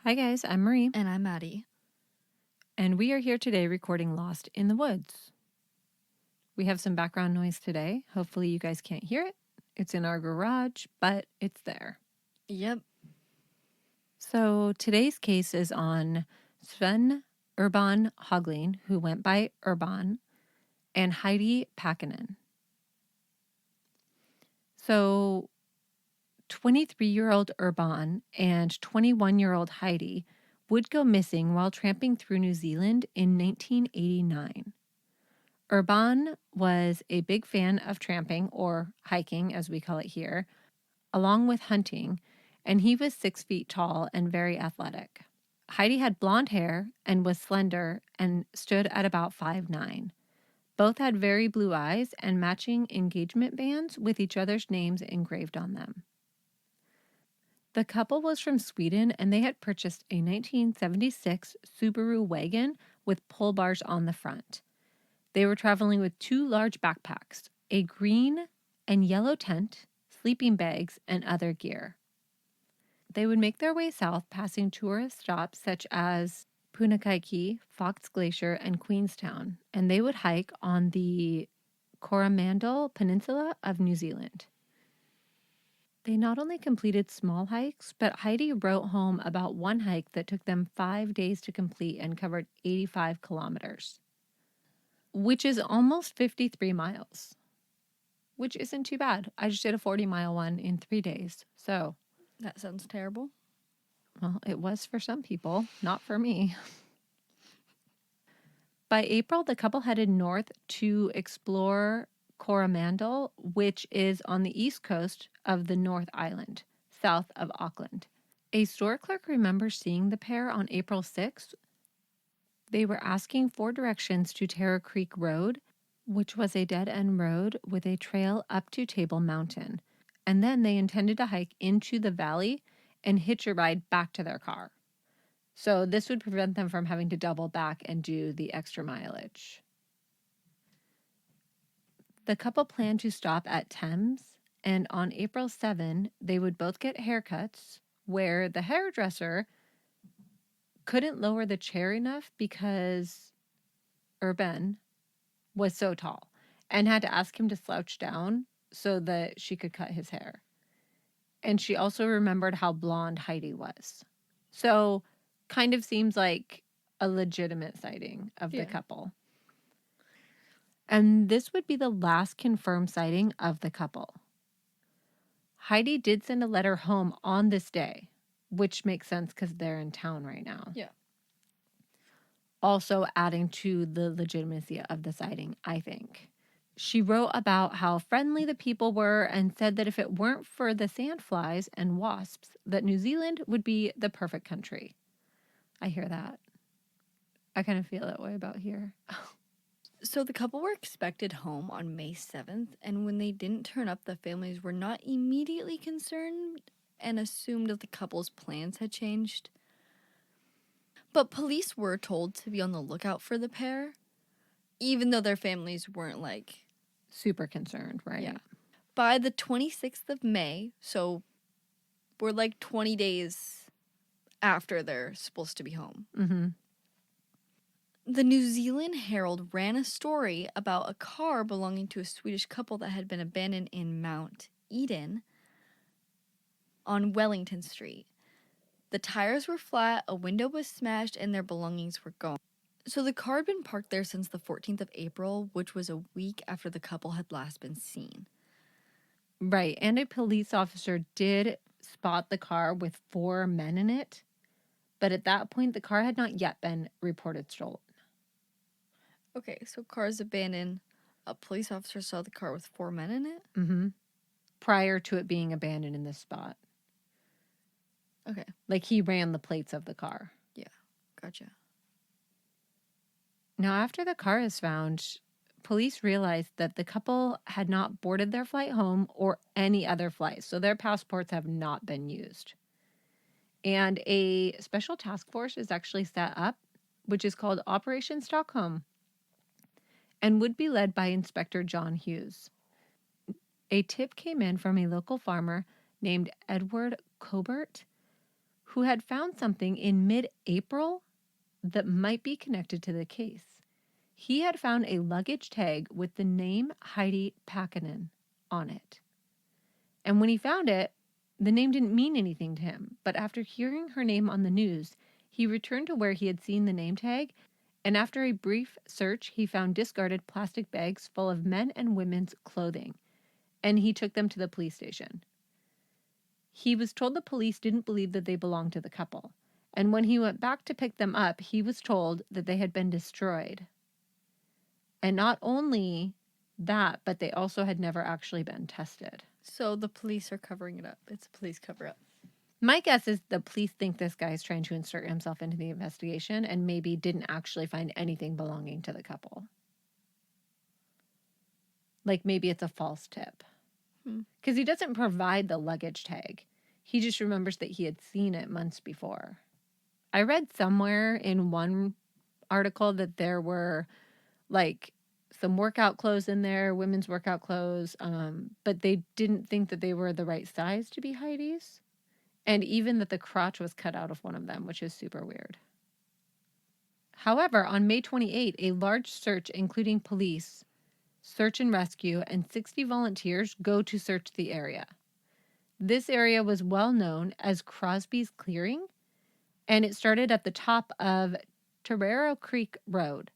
Hi guys, I'm Marie, And I'm Maddie. and we are here today recording Lost in the Woods. We have some background noise today. Hopefully you guys can't hear it. It's in our garage, but it's there. Yep. So today's case is on Sven Urban Höglin, who went by Urban, and Heidi Paakkonen. So 23-year-old Urban and 21-year-old Heidi would go missing while tramping through New Zealand in 1989. Urban was a big fan of tramping, or hiking as we call it here, along with hunting, and he was 6 feet tall and very athletic. Heidi had blonde hair and was slender and stood at about 5'9". Both had very blue eyes and matching engagement bands with each other's names engraved on them. The couple was from Sweden and they had purchased a 1976 Subaru wagon with pull bars on the front. They were traveling with 2 large backpacks, a green and yellow tent, sleeping bags, and other gear. They would make their way south, passing tourist stops such as Punakaiki, Fox Glacier, and Queenstown, and they would hike on the Coromandel Peninsula of New Zealand. They not only completed small hikes, but Heidi wrote home about one hike that took them 5 days to complete and covered 85 kilometers. Which is almost 53 miles, which isn't too bad. I just did a 40-mile one in 3 days. So, That sounds terrible. well, it was for some people, not for me. By April, the couple headed north to explore Coromandel, which is on the east coast of the North Island, south of Auckland. A store clerk remembers seeing the pair on April 6th. They were asking for directions to Terra Creek Road, which was a dead-end road with a trail up to Table Mountain. And then they intended to hike into the valley and hitch a ride back to their car. So this would prevent them from having to double back and do the extra mileage. The couple planned to stop at Thames, and on April 7, they would both get haircuts, where the hairdresser couldn't lower the chair enough because Urban was so tall and had to ask him to slouch down so that she could cut his hair. And she also remembered how blonde Heidi was. So kind of seems like a legitimate sighting of the couple. And this would be the last confirmed sighting of the couple. Heidi did send a letter home on this day, which makes sense because they're in town right now. Yeah. Also adding to the legitimacy of the sighting, I think. She wrote about how friendly the people were and said that if it weren't for the sandflies and wasps, that New Zealand would be the perfect country. I hear that. I kind of feel that way about here. So the couple were expected home on May 7th, and when they didn't turn up, the families were not immediately concerned and assumed that the couple's plans had changed. But police were told to be on the lookout for the pair, even though their families weren't super concerned, right? Yeah. By the 26th of May, so we're 20 days after they're supposed to be home. Mm-hmm. The New Zealand Herald ran a story about a car belonging to a Swedish couple that had been abandoned in Mount Eden on Wellington Street. The tires were flat, a window was smashed, and their belongings were gone. So the car had been parked there since the 14th of April, which was a week after the couple had last been seen. Right, and a police officer did spot the car with 4 men in it, but at that point, the car had not yet been reported stolen. Okay, so car's abandoned. A police officer saw the car with 4 men in it? Mm-hmm. Prior to it being abandoned in this spot. Okay. Like he ran the plates of the car. Yeah, gotcha. Now, after the car is found, police realized that the couple had not boarded their flight home or any other flight, so their passports have not been used. And a special task force is actually set up, which is called Operation Stockholm, and would be led by Inspector John Hughes. A tip came in from a local farmer named Edward Cobert, who had found something in mid-April that might be connected to the case. He had found a luggage tag with the name Heidi Paakkonen on it. And when he found it, the name didn't mean anything to him. But after hearing her name on the news, he returned to where he had seen the name tag. And after a brief search, he found discarded plastic bags full of men and women's clothing. And he took them to the police station. He was told the police didn't believe that they belonged to the couple. And when he went back to pick them up, he was told that they had been destroyed. And not only that, but they also had never actually been tested. So the police are covering it up. It's a police cover-up. My guess is the police think this guy is trying to insert himself into the investigation and maybe didn't actually find anything belonging to the couple. Like maybe it's a false tip. Because he doesn't provide the luggage tag. He just remembers that he had seen it months before. I read somewhere in one article that there were like some workout clothes in there, women's workout clothes, but they didn't think that they were the right size to be Heidi's. And even that the crotch was cut out of one of them, which is super weird. However, on May 28, a large search, including police, search and rescue, and 60 volunteers go to search the area. This area was well known as Crosby's Clearing, and it started at the top of Torero Creek Road.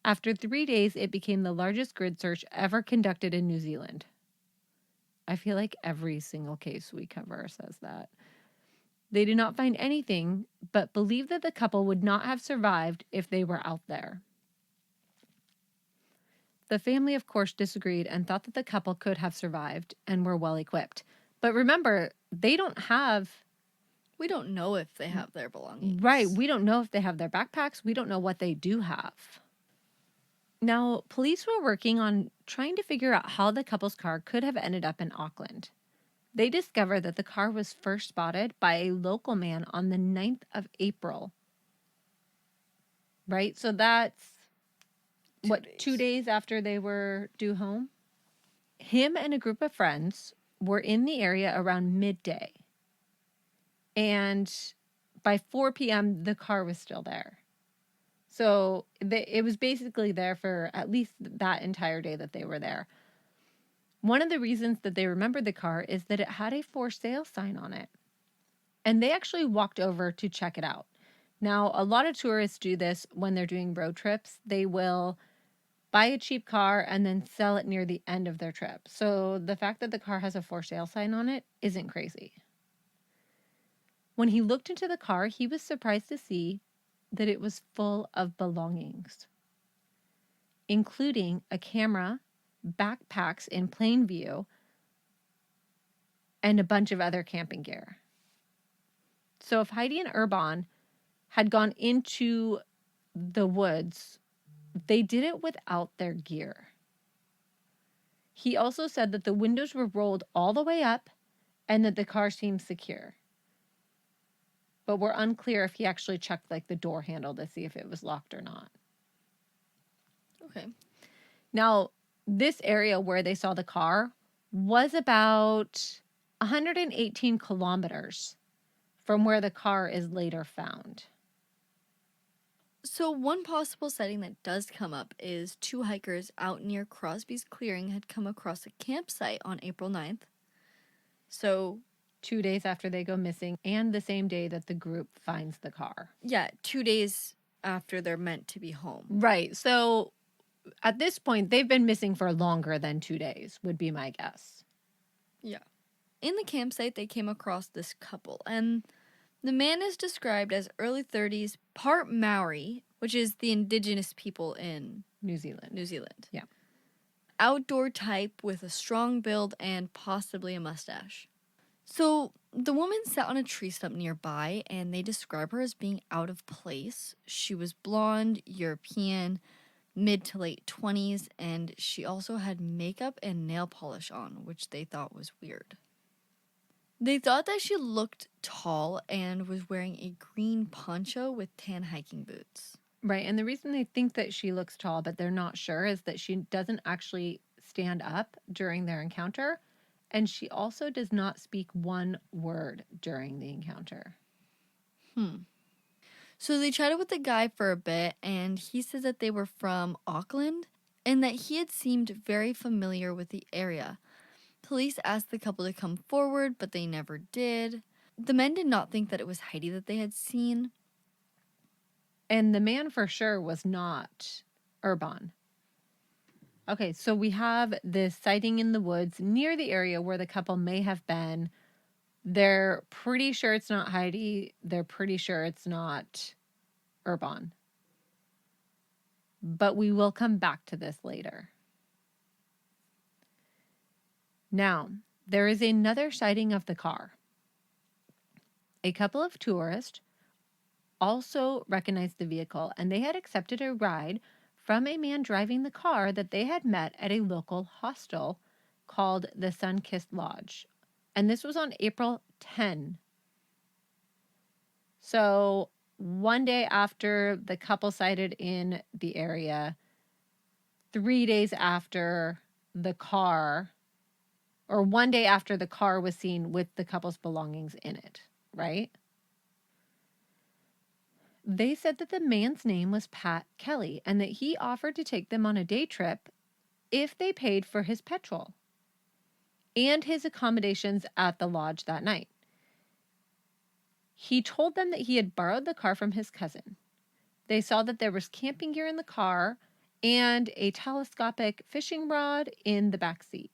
After 3 days, it became the largest grid search ever conducted in New Zealand. I feel like every single case we cover says that. They did not find anything, but believed that the couple would not have survived if they were out there. The family, of course, disagreed and thought that the couple could have survived and were well equipped. But remember, they don't have... We don't know if they have their belongings. Right. We don't know if they have their backpacks. We don't know what they do have. Now, police were working on trying to figure out how the couple's car could have ended up in Auckland. They discovered that the car was first spotted by a local man on the 9th of April. Right? So that's, 2 days after they were due home? Him and a group of friends were in the area around midday. And by 4 p.m., the car was still there. So it was basically there for at least that entire day that they were there. One of the reasons that they remembered the car is that it had a for sale sign on it. And they actually walked over to check it out. Now, a lot of tourists do this when they're doing road trips. They will buy a cheap car and then sell it near the end of their trip. So the fact that the car has a for sale sign on it isn't crazy. When he looked into the car, he was surprised to see that it was full of belongings, including a camera, backpacks in plain view, and a bunch of other camping gear. So if Heidi and Urban had gone into the woods, they did it without their gear. He also said that the windows were rolled all the way up and that the car seemed secure. But we're unclear if he actually checked like the door handle to see if it was locked or not. Okay. Now, this area where they saw the car was about 118 kilometers from where the car is later found. So one possible setting that does come up is 2 hikers out near Crosby's Clearing had come across a campsite on April 9th. So 2 days after they go missing and the same day that the group finds the car. yeah, 2 days after they're meant to be home. Right. So at this point, they've been missing for longer than 2 days, would be my guess. Yeah. In the campsite, they came across this couple, and the man is described as early 30s, part Maori, which is the indigenous people in New Zealand. Yeah. Outdoor type with a strong build and possibly a mustache. So the woman sat on a tree stump nearby, and they describe her as being out of place. She was blonde, European, mid to late 20s, and she also had makeup and nail polish on, which they thought was weird. They thought that she looked tall and was wearing a green poncho with tan hiking boots. Right, and the reason they think that she looks tall, but they're not sure, is that she doesn't actually stand up during their encounter, and she also does not speak one word during the encounter. So they chatted with the guy for a bit, and he said that they were from Auckland and that he had seemed very familiar with the area. Police asked the couple to come forward, but they never did. The men did not think that it was Heidi that they had seen. And the man for sure was not Urban. Okay, so we have this sighting in the woods near the area where the couple may have been. They're pretty sure it's not Heidi. They're pretty sure it's not Urban. But we will come back to this later. Now, there is another sighting of the car. A couple of tourists also recognized the vehicle, and they had accepted a ride from a man driving the car that they had met at a local hostel called the Sun-Kissed Lodge. And this was on April 10. So one day after the couple sighted in the area, 3 days after the car, or one day after the car was seen with the couple's belongings in it, right? They said that the man's name was Pat Kelly and that he offered to take them on a day trip if they paid for his petrol and his accommodations at the lodge that night. He told them that he had borrowed the car from his cousin. They saw that there was camping gear in the car and a telescopic fishing rod in the back seat.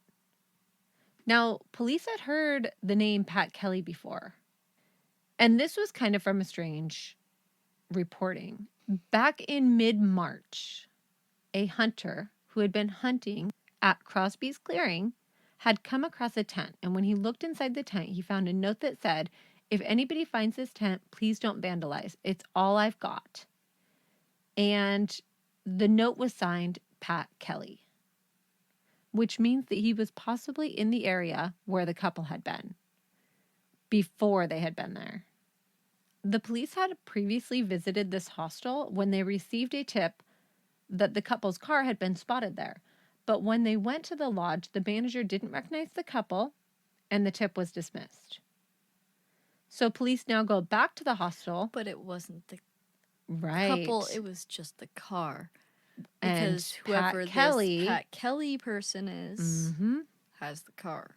Now, police had heard the name Pat Kelly before, and this was kind of from a strange reporting. Back in mid-March, a hunter who had been hunting at Crosby's clearing had come across a tent, and when he looked inside the tent, he found a note that said, "If anybody finds this tent, please don't vandalize. It's all I've got." And the note was signed Pat Kelly, which means that he was possibly in the area where the couple had been before they had been there. The police had previously visited this hostel when they received a tip that the couple's car had been spotted there. But when they went to the lodge, the manager didn't recognize the couple, and the tip was dismissed. So police now go back to the hostel. But it wasn't the Right. couple, it was just the car. And Because whoever Pat this Kelly, Pat Kelly person is has the car.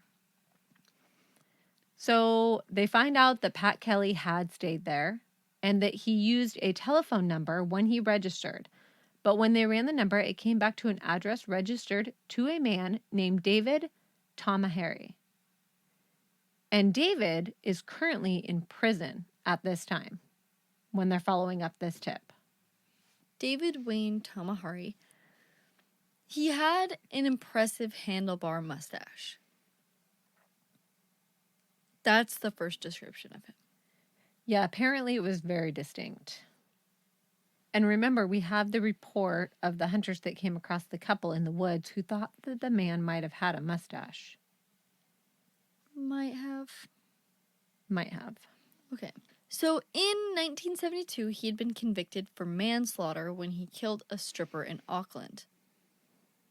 So they find out that Pat Kelly had stayed there and that he used a telephone number when he registered. But when they ran the number, it came back to an address registered to a man named David Tomahari. And David is currently in prison at this time when they're following up this tip. David Wayne Tomahari. He had an impressive handlebar mustache. That's the first description of him. Yeah, apparently it was very distinct. And remember, we have the report of the hunters that came across the couple in the woods who thought that the man might have had a mustache. Might have. Okay. So in 1972, he had been convicted for manslaughter when he killed a stripper in Auckland,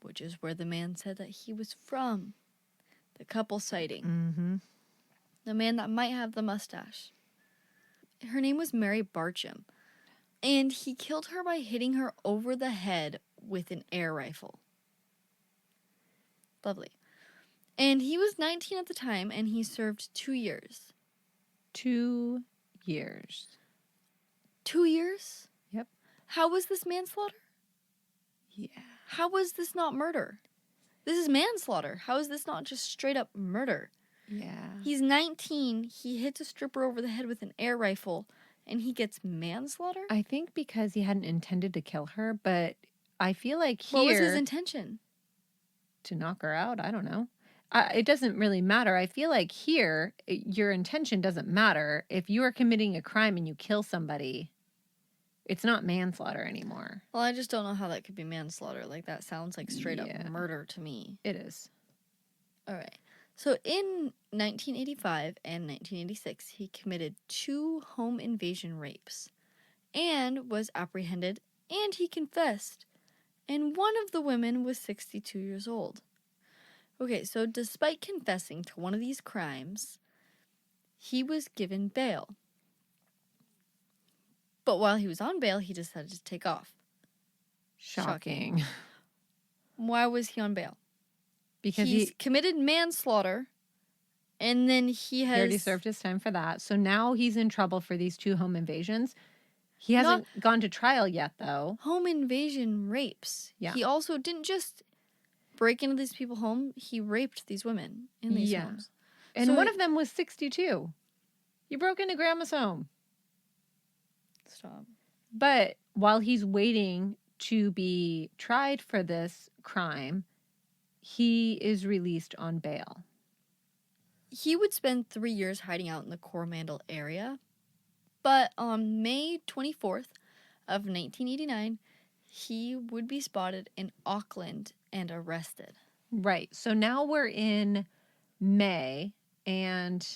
which is where the man said that he was from. The couple sighting. The man that might have the mustache. Her name was Mary Barcham, and he killed her by hitting her over the head with an air rifle. Lovely. And he was 19 at the time, and he served 2 years. 2 years. 2 years? Yep. How was this manslaughter? Yeah. How was this not murder? This is manslaughter. How is this not just straight up murder? Yeah. He's 19. He hits a stripper over the head with an air rifle, and he gets manslaughter? I think because he hadn't intended to kill her, but I feel like here... What was his intention? To knock her out? I don't know. It doesn't really matter. I feel like here, your intention doesn't matter. If you are committing a crime and you kill somebody, it's not manslaughter anymore. Well, I just don't know how that could be manslaughter. Like, that sounds like straight up murder to me. It is. All right. So in 1985 and 1986, he committed 2 home invasion rapes and was apprehended, and he confessed. And one of the women was 62 years old. Okay, so despite confessing to one of these crimes, he was given bail. But while he was on bail, he decided to take off. Shocking. Why was he on bail? Because He's committed manslaughter, and then he already served his time for that. So now he's in trouble for these 2 home invasions. He hasn't gone to trial yet, though. Home invasion rapes. Yeah. He also didn't just break into these people's home. He raped these women in these homes. And one of them was 62. He broke into grandma's home. Stop. But while he's waiting to be tried for this crime, he is released on bail. He would spend 3 years hiding out in the Coromandel area. But on May 24th of 1989, he would be spotted in Auckland and arrested. Right. So now we're in May, and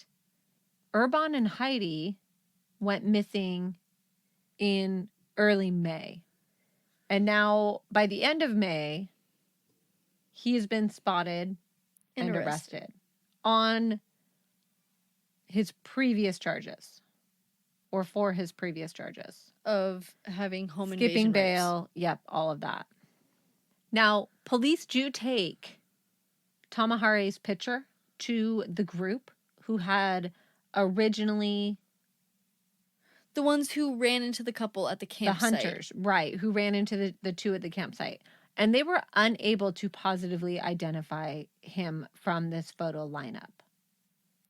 Urban and Heidi went missing in early May. And now, by the end of May, he has been spotted and arrested on his previous charges, or for his previous charges. Of having home invasion, skipping bail, rapes. Yep, all of that. Now, police do take Tamahari's picture to the group who had originally... The ones who ran into the couple at the campsite. The hunters, right, who ran into the 2 at the campsite. And they were unable to positively identify him from this photo lineup.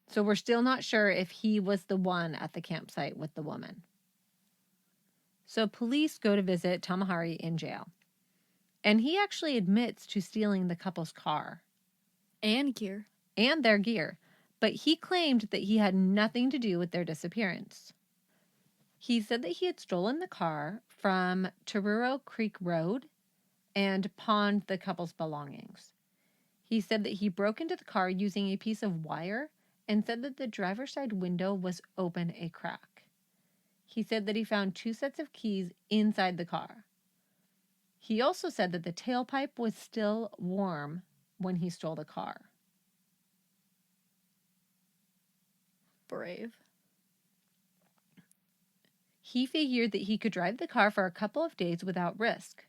So we're still not sure if he was the one at the campsite with the woman. So police go to visit Tamahari in jail. And he actually admits to stealing the couple's car. And gear. And their gear. But he claimed that he had nothing to do with their disappearance. He said that he had stolen the car from Taruro Creek Road and pawned the couple's belongings. He said that he broke into the car using a piece of wire and said that the driver's side window was open a crack. He said that he found 2 sets of keys inside the car. He also said that the tailpipe was still warm when he stole the car. Brave. He figured that he could drive the car for a couple of days without risk.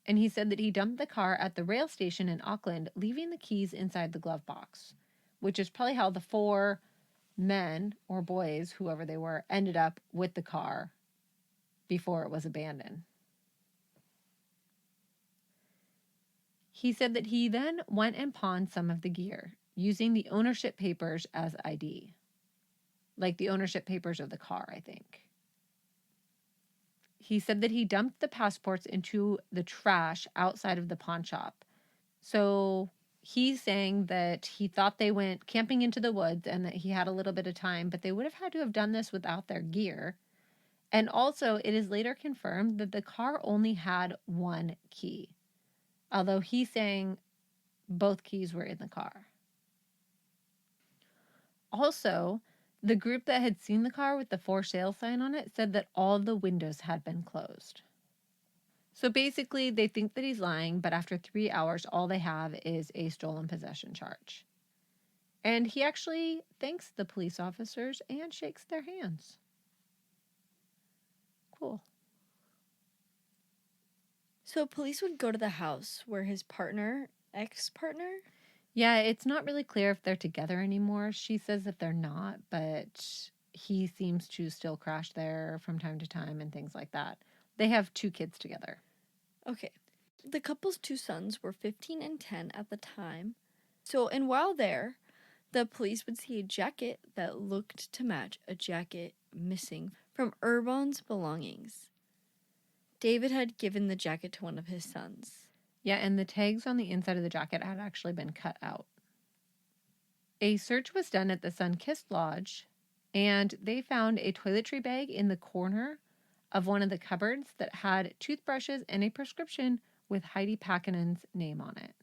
And he said that he dumped the car at the rail station in Auckland, leaving the keys inside the glove box, which is probably how the 4 men or boys, whoever they were, ended up with the car before it was abandoned. He said that he then went and pawned some of the gear, using the ownership papers as ID. Like the ownership papers of the car, I think. He said that he dumped the passports into the trash outside of the pawn shop. So he's saying that he thought they went camping into the woods and that he had a little bit of time, but they would have had to have done this without their gear. And also, it is later confirmed that the car only had 1 key, although he's saying both keys were in the car. Also, the group that had seen the car with the for sale sign on it said that all of the windows had been closed. So basically, they think that he's lying, but after 3 hours, all they have is a stolen possession charge. And he actually thanks the police officers and shakes their hands. Cool. So police would go to the house where his ex-partner? Yeah, it's not really clear if they're together anymore. She says that they're not, but he seems to still crash there from time to time and things like that. They have 2 kids together. Okay. The couple's 2 sons were 15 and 10 at the time. And while there, the police would see a jacket that looked to match a jacket missing from Urban's belongings. David had given the jacket to one of his sons. Yeah, and the tags on the inside of the jacket had actually been cut out. A search was done at the Sunkist Lodge, and they found a toiletry bag in the corner of one of the cupboards that had toothbrushes and a prescription with Heidi Paakkonen's name on it.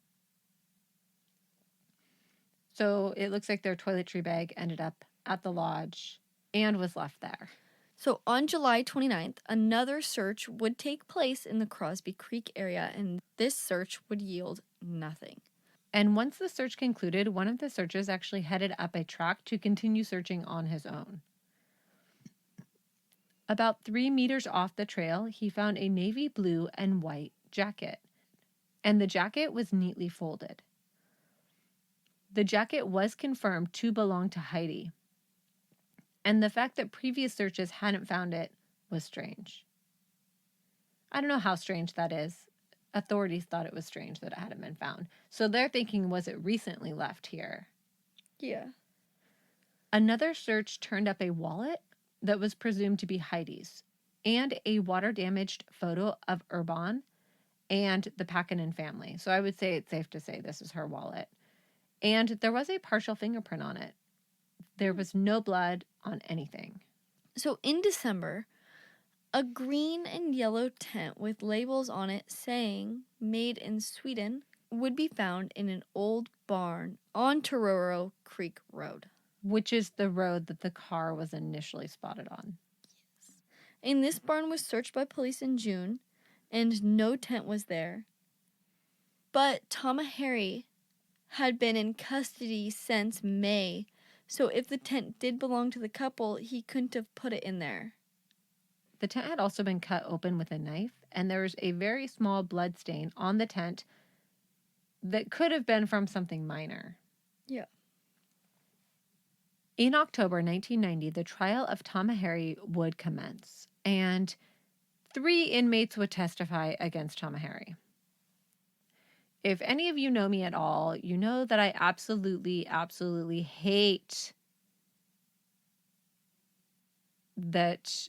So it looks like their toiletry bag ended up at the lodge and was left there. So on July 29th, another search would take place in the Crosby Creek area, and this search would yield nothing. And once the search concluded, one of the searchers actually headed up a track to continue searching on his own. About 3 meters off the trail, he found a navy blue and white jacket, and the jacket was neatly folded. The jacket was confirmed to belong to Heidi, and the fact that previous searches hadn't found it was strange. I don't know how strange that is. Authorities thought it was strange that it hadn't been found. So they're thinking, was it recently left here? Yeah. Another search turned up a wallet that was presumed to be Heidi's and a water-damaged photo of Urban and the Paakkonen family. So I would say it's safe to say this is her wallet. And there was a partial fingerprint on it. There was no blood on anything. So in December, a green and yellow tent with labels on it saying "Made in Sweden" would be found in an old barn on Tororo Creek Road. Which is the road that the car was initially spotted on. Yes. And this barn was searched by police in June, and no tent was there. But Tamaheri had been in custody since May, so if the tent did belong to the couple, he couldn't have put it in there. The tent had also been cut open with a knife, and there was a very small blood stain on the tent that could have been from something minor. Yeah. In October 1990, the trial of Tamaheri would commence, and 3 inmates would testify against Tamaheri. If any of you know me at all, you know that I absolutely, absolutely hate that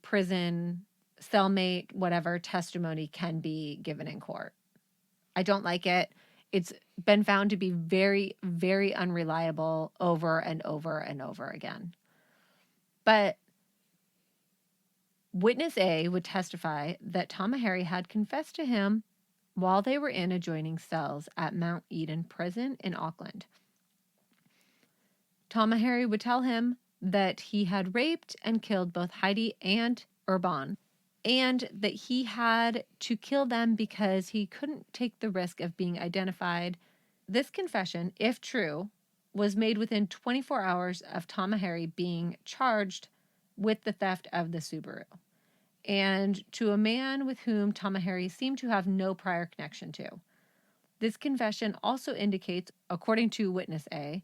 prison, cellmate, whatever testimony can be given in court. I don't like it. It's been found to be very, very unreliable over and over and over again. But witness A would testify that Tamaheri had confessed to him while they were in adjoining cells at Mount Eden Prison in Auckland. Tamaheri would tell him that he had raped and killed both Heidi and Urban, and that he had to kill them because he couldn't take the risk of being identified. This confession, if true, was made within 24 hours of Tamaheri being charged with the theft of the Subaru, and to a man with whom Tamaheri seemed to have no prior connection to. This confession also indicates, according to witness A,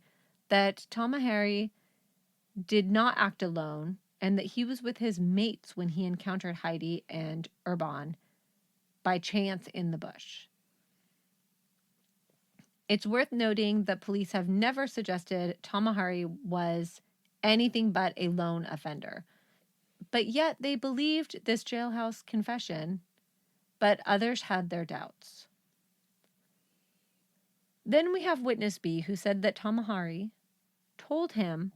that Tamaheri did not act alone and that he was with his mates when he encountered Heidi and Urban by chance in the bush. It's worth noting that police have never suggested Tamaheri was anything but a lone offender. But yet they believed this jailhouse confession, but others had their doubts. Then we have witness B, who said that Tamaheri told him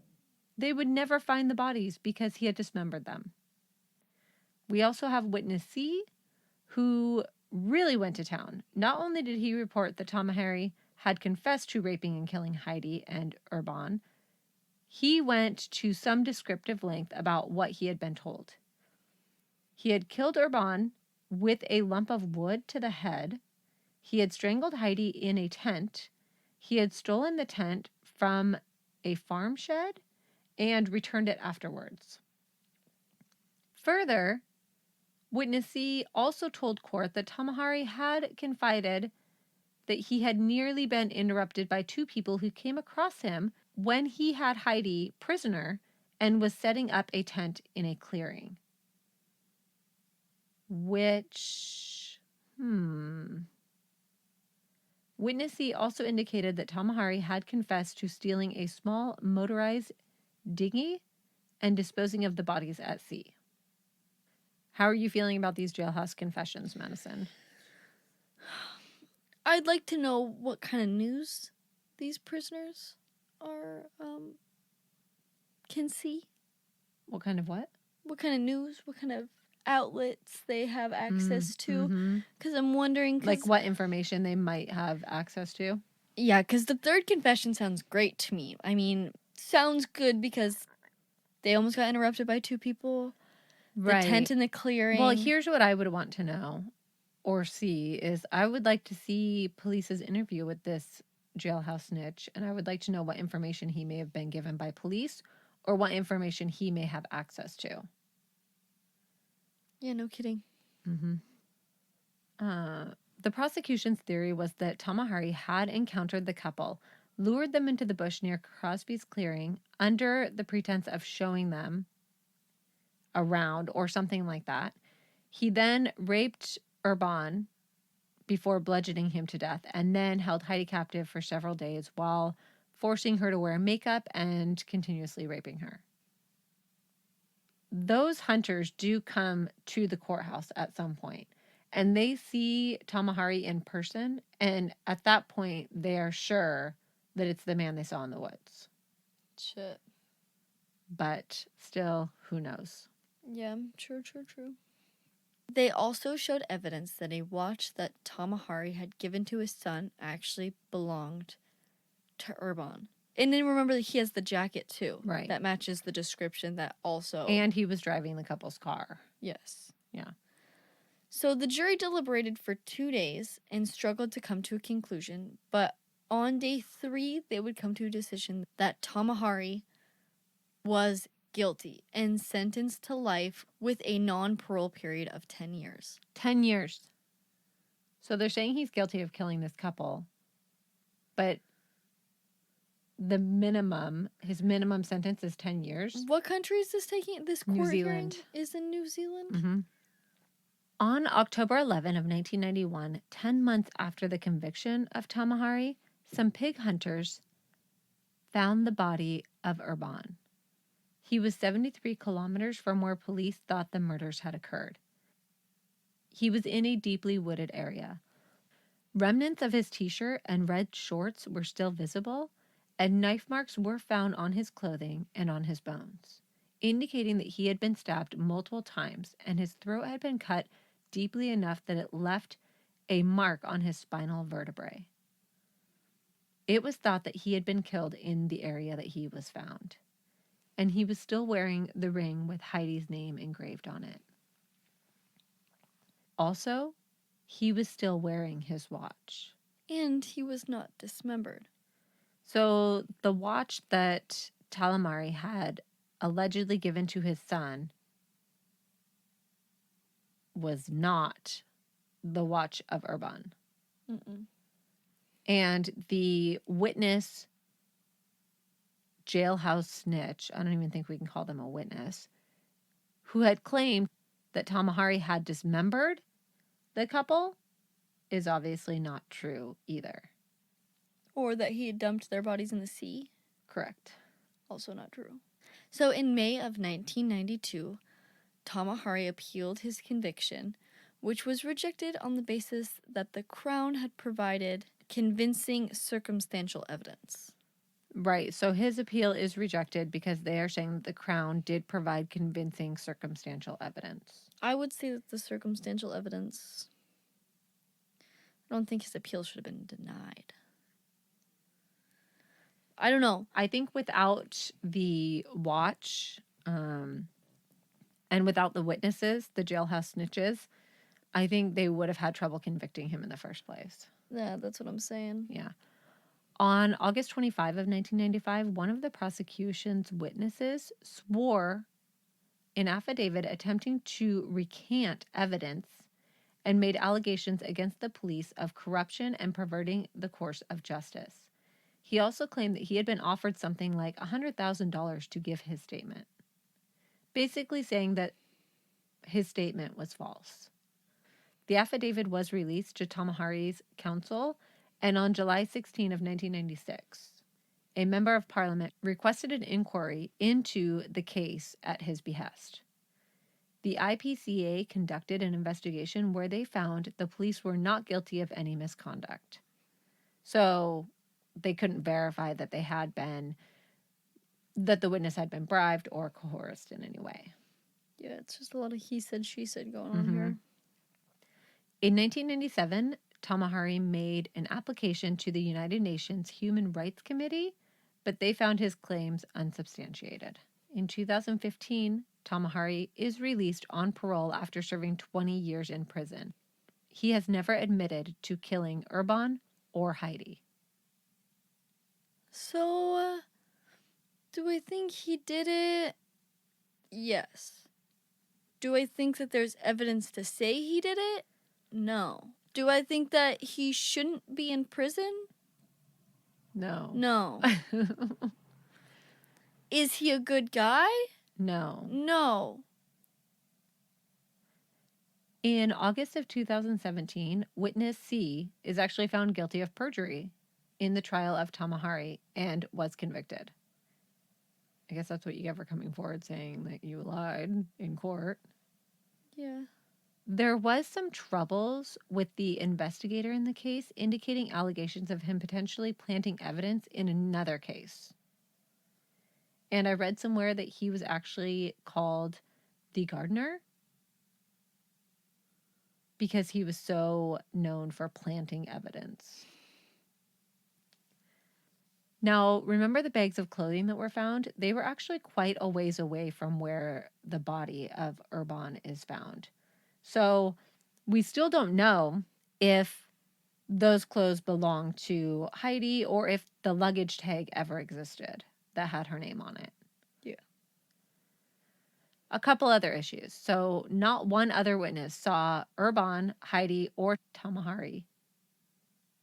they would never find the bodies because he had dismembered them. We also have witness C, who really went to town. Not only did he report that Tamaheri had confessed to raping and killing Heidi and Urban, he went to some descriptive length about what he had been told. He had killed Urban with a lump of wood to the head. He had strangled Heidi in a tent. He had stolen the tent from a farm shed and returned it afterwards. Further, witness C also told court that Tamaheri had confided that he had nearly been interrupted by 2 people who came across him when he had Heidi prisoner and was setting up a tent in a clearing. Which, Witness C also indicated that Tamaheri had confessed to stealing a small motorized dinghy and disposing of the bodies at sea. How are you feeling about these jailhouse confessions, Madison? I'd like to know what kind of news these prisoners are can see. What kind of what? What kind of news, what kind of outlets they have access to. Because I'm wondering... Like what information they might have access to? Yeah, because the third confession sounds great to me. I mean, sounds good because they almost got interrupted by 2 people. Right. The tent in the clearing. Well, here's what I would want to know or see is I would like to see police's interview with this jailhouse snitch, and I would like to know what information he may have been given by police or what information he may have access to. Yeah, no kidding. Mm-hmm. The prosecution's theory was that Tamahari had encountered the couple, lured them into the bush near Crosby's clearing under the pretense of showing them around or something like that. He then raped Urban before bludgeoning him to death, and then held Heidi captive for several days while forcing her to wear makeup and continuously raping her. Those hunters do come to the courthouse at some point, and they see Tamahari in person, and at that point, they are sure that it's the man they saw in the woods. Shit. But still, who knows? Yeah, true. They also showed evidence that a watch that Tamahari had given to his son actually belonged to Urban. And then remember that he has the jacket too. Right. That matches the description that also... And he was driving the couple's car. Yes. Yeah. So the jury deliberated for 2 days and struggled to come to a conclusion, but on day 3, they would come to a decision that Tamahari was guilty and sentenced to life with a non-parole period of 10 years. 10 years. So they're saying he's guilty of killing this couple, but his minimum sentence is 10 years. What country is this taking? This court New Zealand. hearing is in New Zealand? Mm-hmm. On October 11 of 1991, 10 months after the conviction of Tamahari, some pig hunters found the body of Urban. He was 73 kilometers from where police thought the murders had occurred. He was in a deeply wooded area. Remnants of his t-shirt and red shorts were still visible, and knife marks were found on his clothing and on his bones, indicating that he had been stabbed multiple times and his throat had been cut deeply enough that it left a mark on his spinal vertebrae. It was thought that he had been killed in the area that he was found, and he was still wearing the ring with Heidi's name engraved on it. Also, he was still wearing his watch. And he was not dismembered. So the watch that Tamahari had allegedly given to his son was not the watch of Urban. Mm-mm. And the witness, jailhouse snitch, I don't even think we can call them a witness, who had claimed that Tamahari had dismembered the couple is obviously not true either. Or that he had dumped their bodies in the sea. Correct. Also not true. So in May of 1992, Tamahari appealed his conviction, which was rejected on the basis that the Crown had provided convincing circumstantial evidence. Right. So his appeal is rejected because they are saying that the Crown did provide convincing circumstantial evidence. I would say that the circumstantial evidence... I don't think his appeal should have been denied. I don't know. I think without the watch and without the witnesses, the jailhouse snitches, I think they would have had trouble convicting him in the first place. Yeah, that's what I'm saying. Yeah. On August 25 of 1995, one of the prosecution's witnesses swore an affidavit attempting to recant evidence and made allegations against the police of corruption and perverting the course of justice. He also claimed that he had been offered something like $100,000 to give his statement, basically saying that his statement was false. The affidavit was released to Tamahari's counsel, and on July 16 of 1996, a member of parliament requested an inquiry into the case at his behest. The IPCA conducted an investigation where they found the police were not guilty of any misconduct. So they couldn't verify that that the witness had been bribed or coerced in any way. Yeah, it's just a lot of he said, she said going on here. In 1997, Tamahari made an application to the United Nations Human Rights Committee, but they found his claims unsubstantiated. In 2015, Tamahari is released on parole after serving 20 years in prison. He has never admitted to killing Urban or Heidi. So, do I think he did it? Yes. Do I think that there's evidence to say he did it? No. Do I think that he shouldn't be in prison? No. No. Is he a good guy? No. No. In August of 2017, witness C is actually found guilty of perjury in the trial of Tamahari and was convicted. I guess that's what you get for coming forward saying that you lied in court. Yeah. There was some troubles with the investigator in the case, indicating allegations of him potentially planting evidence in another case. And I read somewhere that he was actually called the gardener because he was so known for planting evidence. Now, remember the bags of clothing that were found? They were actually quite a ways away from where the body of Urban is found. So we still don't know if those clothes belong to Heidi or if the luggage tag ever existed that had her name on it. Yeah. A couple other issues. So not one other witness saw Urban, Heidi, or Tamahari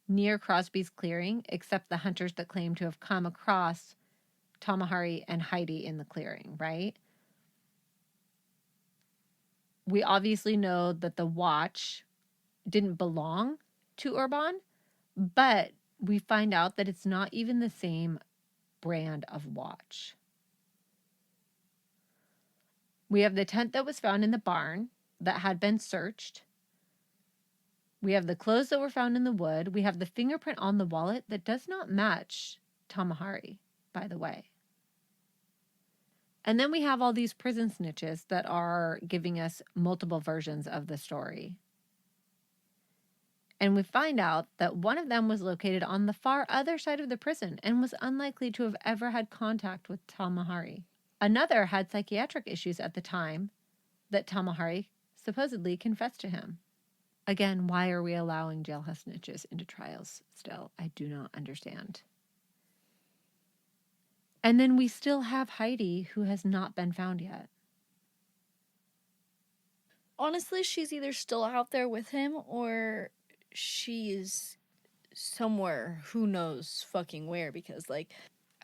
near Crosby's clearing, except the hunters that claim to have come across Tamahari and Heidi in the clearing, right? We obviously know that the watch didn't belong to Urban, but we find out that it's not even the same brand of watch. We have the tent that was found in the barn that had been searched. We have the clothes that were found in the wood. We have the fingerprint on the wallet that does not match Tamahari, by the way. And then we have all these prison snitches that are giving us multiple versions of the story. And we find out that one of them was located on the far other side of the prison and was unlikely to have ever had contact with Tamahari. Another had psychiatric issues at the time that Tamahari supposedly confessed to him. Again, why are we allowing jailhouse snitches into trials still? I do not understand. And then we still have Heidi, who has not been found yet. Honestly, she's either still out there with him or she is somewhere, who knows fucking where, because, like,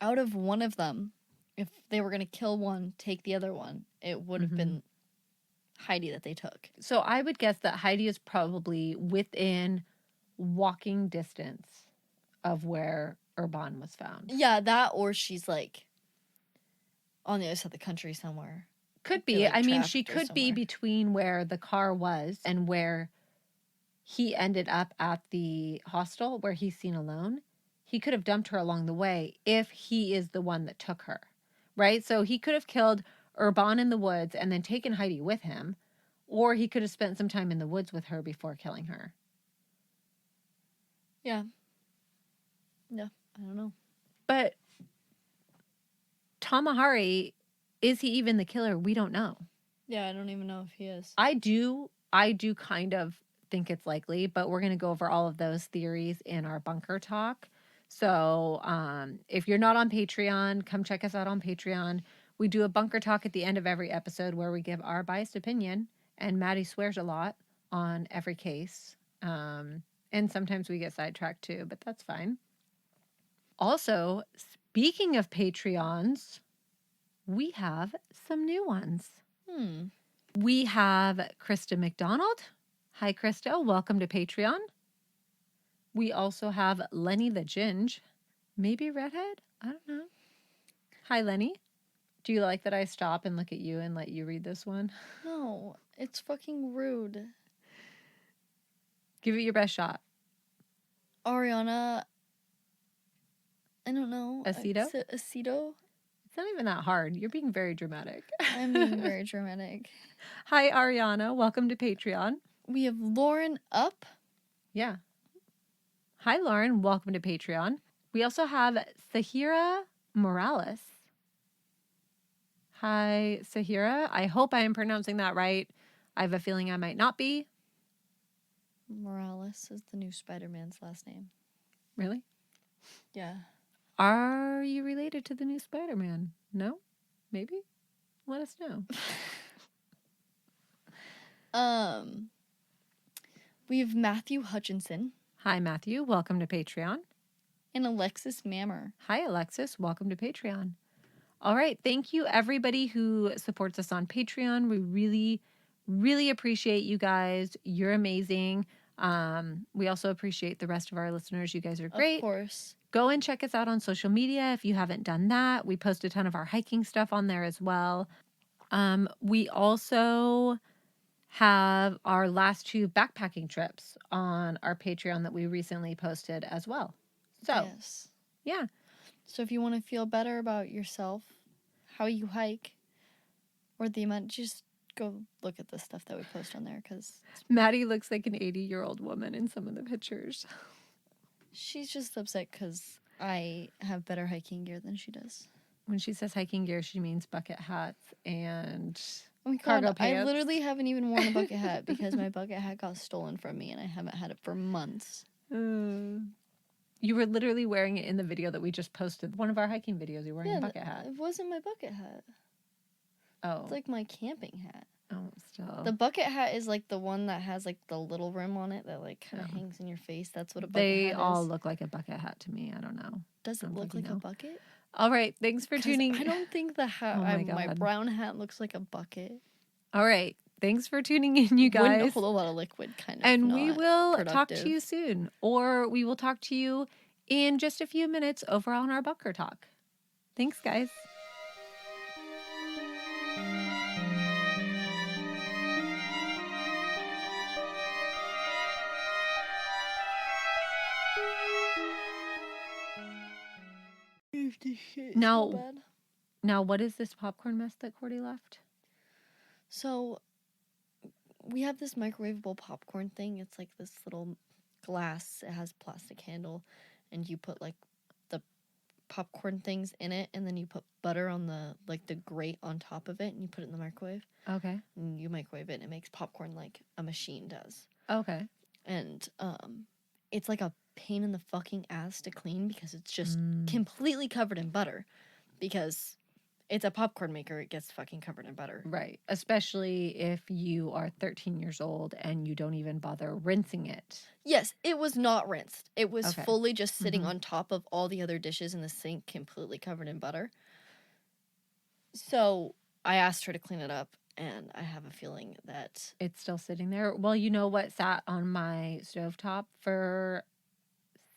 out of one of them, if they were going to kill one, take the other one, it would have been Heidi that they took. So I would guess that Heidi is probably within walking distance of where Urban was found. Yeah, that, or she's, like, on the other side of the country somewhere. Could be. Like, I mean, she trafficked or could be somewhere. between where the car was and where he ended up at the hostel where he's seen alone. He could have dumped her along the way if he is the one that took her, right? So he could have killed Urban in the woods and then taken Heidi with him, or he could have spent some time in the woods with her before killing her. Yeah. Yeah, I don't know. But Tamahari, is he even the killer? We don't know. Yeah, I don't even know if he is. I do kind of think it's likely, but we're going to go over all of those theories in our bunker talk. So if you're not on Patreon, come check us out on Patreon. We do a bunker talk at the end of every episode where we give our biased opinion, and Maddie swears a lot on every case. And sometimes we get sidetracked too, but that's fine. Also, speaking of Patreons, we have some new ones. We have Krista McDonald. Hi, Krista. Welcome to Patreon. We also have Lenny the Ginge. Maybe redhead? I don't know. Hi, Lenny. Do you like that I stop and look at you and let you read this one? No, it's fucking rude. Give it your best shot. Ariana, I don't know. Aceto? Aceto? It's not even that hard. You're being very dramatic. I'm being very dramatic. Hi, Ariana. Welcome to Patreon. We have Lauren Up. Yeah. Hi, Lauren. Welcome to Patreon. We also have Sahira Morales. Hi, Sahira. I hope I am pronouncing that right. I have a feeling I might not be. Morales is the new Spider-Man's last name. Really? Yeah. Are you related to the new Spider-Man? No? Maybe? Let us know. We have Matthew Hutchinson Hi, Matthew. Welcome to Patreon. and Alexis Mammer. Hi, Alexis. Welcome to Patreon. All right. Thank you, everybody who supports us on Patreon. We really, really appreciate you guys. You're amazing. We also appreciate the rest of our listeners. You guys are great. Of course. Go and check us out on social media if you haven't done that. We post a ton of our hiking stuff on there as well. We also have our last 2 backpacking trips on our Patreon that we recently posted as well. So, Yes. yeah. So if you want to feel better about yourself, how you hike, or the amount, just go look at the stuff that we post on there, because Maddie looks like an 80-year-old woman in some of the pictures. she's just upset because I have better hiking gear than she does. When she says hiking gear, she means bucket hats and Oh my cargo God, pants. I literally haven't even worn a bucket hat because my bucket hat got stolen from me and I haven't had it for months. You were literally wearing it in the video that we just posted. One of our hiking videos, you were wearing a bucket hat. It wasn't my bucket hat. Oh. It's like my camping hat. Oh, still. The bucket hat is like the one that has like the little rim on it that like kind of hangs in your face. That's what a bucket hat is. They all look like a bucket hat to me. I don't know. Does it look like a bucket? All right. Thanks for tuning in. I don't think the hat, Oh my brown hat looks like a bucket. All right. Thanks for tuning in, you guys. Wouldn't hold a lot of liquid, kind of. And we will talk to you soon. Or we will talk to you in just a few minutes over on our bunker talk. Thanks, guys. Now, what is this popcorn mess that Cordy left? So, we have this microwavable popcorn thing. It's like this little glass. It has a plastic handle, and you put like the popcorn things in it, and then you put butter on the grate on top of it, and you put it in the microwave. Okay. And you microwave it, and it makes popcorn like a machine does. Okay. And it's like a pain in the fucking ass to clean because it's just completely covered in butter. Because it's a popcorn maker, it gets fucking covered in butter. Right. Especially if you are 13 years old and you don't even bother rinsing it. Yes, it was not rinsed. It was fully just sitting on top of all the other dishes in the sink, completely covered in butter. So I asked her to clean it up, and I have a feeling that it's still sitting there. Well, you know what sat on my stovetop for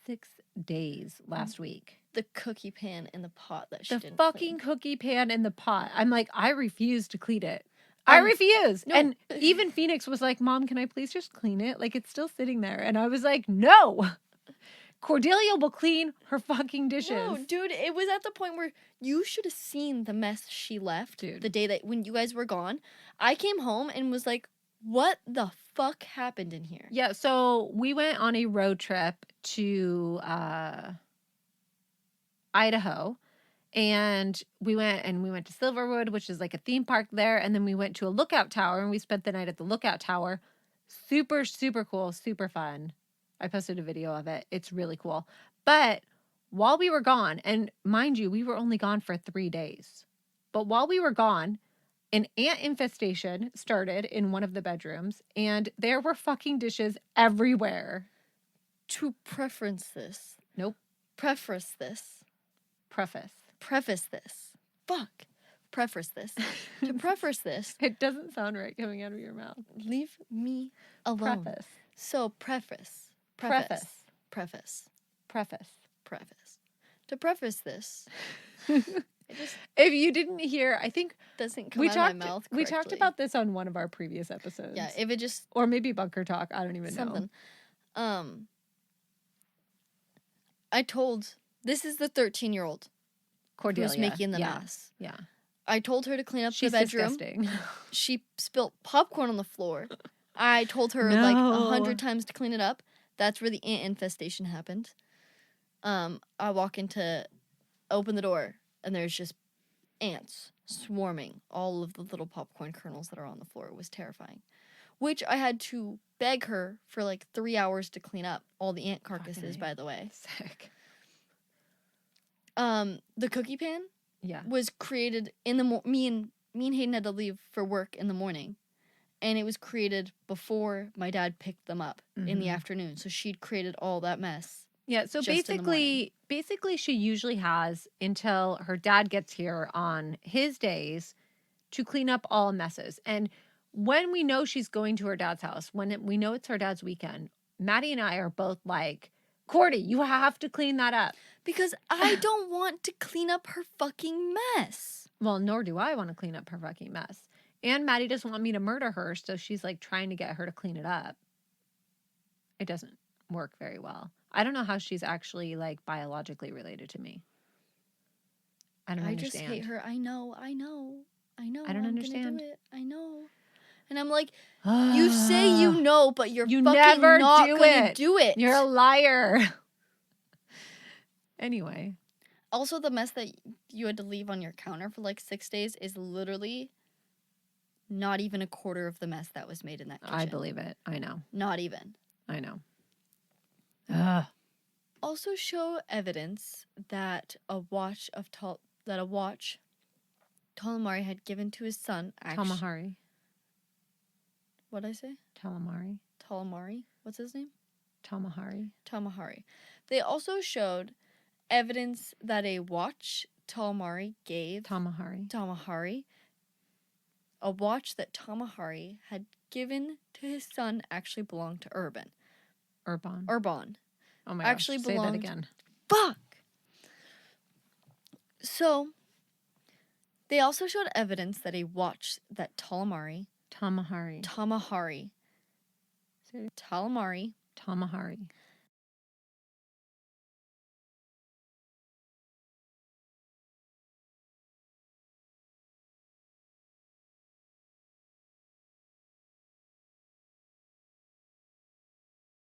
6 days last week? The cookie pan in the pot that she didn't clean. The fucking cookie pan in the pot. I'm like, I refuse to clean it. I refuse. No. And even Phoenix was like, Mom, can I please just clean it? Like, it's still sitting there. And I was like, no. Cordelia will clean her fucking dishes. No, dude, it was at the point where you should have seen the mess she left the day that when you guys were gone. I came home and was like, what the fuck happened in here? Yeah, so we went on a road trip to Idaho, and we went to Silverwood, which is like a theme park there, and then we went to a lookout tower, and we spent the night at the lookout tower. Super, super cool, super fun. I posted a video of it. It's really cool. But while we were gone, and mind you, we were only gone for 3 days, but while we were gone, an ant infestation started in one of the bedrooms, and there were fucking dishes everywhere. To preference this. Nope. Preface this. Preface this. Fuck. Preface this. To preface this. It doesn't sound right coming out of your mouth. Leave me alone. Preface. So preface. Preface. Preface. Preface. Preface. To preface this. If you didn't hear, I think doesn't come out of my mouth correctly. We talked about this on one of our previous episodes. Yeah, if it just or maybe bunker talk. I don't even know. I told this is the 13-year-old Cordelia who's making the mess. Yeah. I told her to clean up the bedroom. Disgusting. She spilled popcorn on the floor. I told her like 100 times to clean it up. That's where the ant infestation happened. I walk into, open the door, and there's just ants swarming all of the little popcorn kernels that are on the floor. It was terrifying. Which I had to beg her for like 3 hours to clean up all the ant carcasses, by the way. Sick. The cookie pan was created in the me and Hayden had to leave for work in the morning. And it was created before my dad picked them up in the afternoon. So she'd created all that mess. Yeah, so just in the morning. basically she usually has until her dad gets here on his days to clean up all messes. And when we know she's going to her dad's house, we know it's her dad's weekend, Maddie and I are both like, Cordy, you have to clean that up. Because I don't want to clean up her fucking mess. Well, nor do I want to clean up her fucking mess. And Maddie doesn't want me to murder her, so she's like trying to get her to clean it up. It doesn't work very well. I don't know how she's actually like biologically related to me. I don't understand. I just hate her. I know. I don't I'm understand. Gonna do it. I know. And I'm like, you say you know, but you're fucking never not gonna do it. You're a liar. Anyway. Also, the mess that you had to leave on your counter for like 6 days is literally not even a quarter of the mess that was made in that kitchen. I believe it. I know. Not even. I know. Also show evidence that a watch Talamari had given to his son. Tamahari. What'd I say? Talamari. What's his name? Tamahari. They also showed evidence that a watch Talamari gave Tamahari, a watch that Tamahari had given to his son actually belonged to Urban. Oh my actually gosh, belonged. Say that again. Fuck! So, they also showed evidence that a watch that Talamari